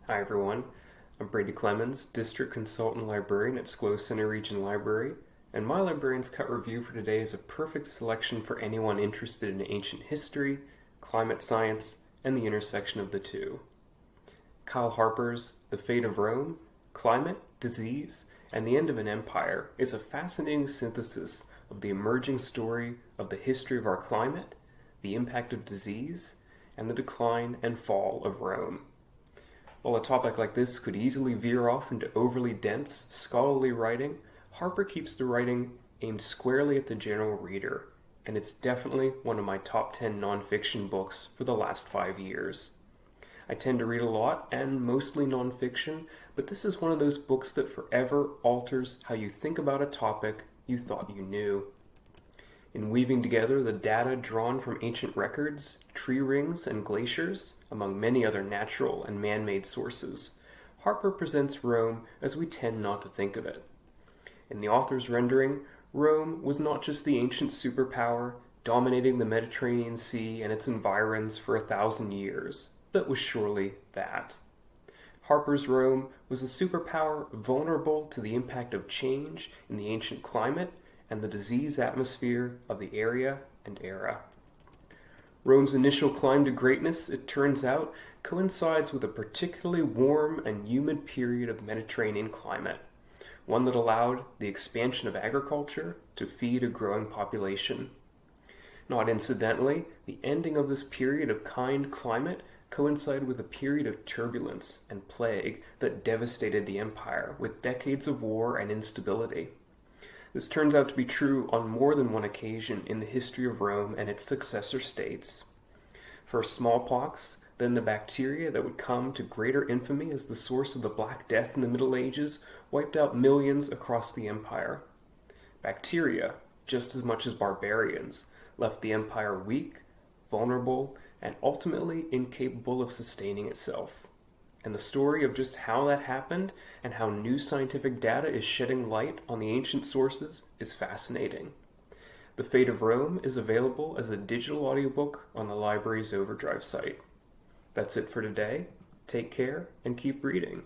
Hi everyone, I'm Brady District Consultant Librarian at SCLO Center Region Library, and my Librarian's Cut review for today is a perfect selection for anyone interested in ancient history, climate science, and the intersection of the two. Kyle Harper's The Fate of Rome, Climate, Disease, and the End of an Empire is a fascinating synthesis of the emerging story of the history of our climate, the impact of disease, and the decline and fall of Rome. While a topic like this could easily veer off into overly dense, scholarly writing, Harper keeps the writing aimed squarely at the general reader, and it's definitely one of my top 10 nonfiction books for the last 5 years. I tend to read a lot, and mostly nonfiction, but this is one of those books that forever alters how you think about a topic you thought you knew. In weaving together the data drawn from ancient records, tree rings, and glaciers, among many other natural and man-made sources, Harper presents Rome as we tend not to think of it. In the author's rendering, Rome was not just the ancient superpower dominating the Mediterranean Sea and its environs for 1,000 years, but was surely that. Harper's Rome was a superpower vulnerable to the impact of change in the ancient climate and the disease atmosphere of the area and era. Rome's initial climb to greatness, it turns out, coincides with a particularly warm and humid period of Mediterranean climate, one that allowed the expansion of agriculture to feed a growing population. Not incidentally, the ending of this period of kind climate coincided with a period of turbulence and plague that devastated the empire with decades of war and instability. This turns out to be true on more than one occasion in the history of Rome and its successor states. First smallpox, then the bacteria that would come to greater infamy as the source of the Black Death in the Middle Ages, wiped out millions across the empire. Bacteria, just as much as barbarians, left the empire weak, vulnerable, and ultimately incapable of sustaining itself. And the story of just how that happened and how new scientific data is shedding light on the ancient sources is fascinating. The Fate of Rome is available as a digital audiobook on the library's Overdrive site. That's it for today. Take care and keep reading.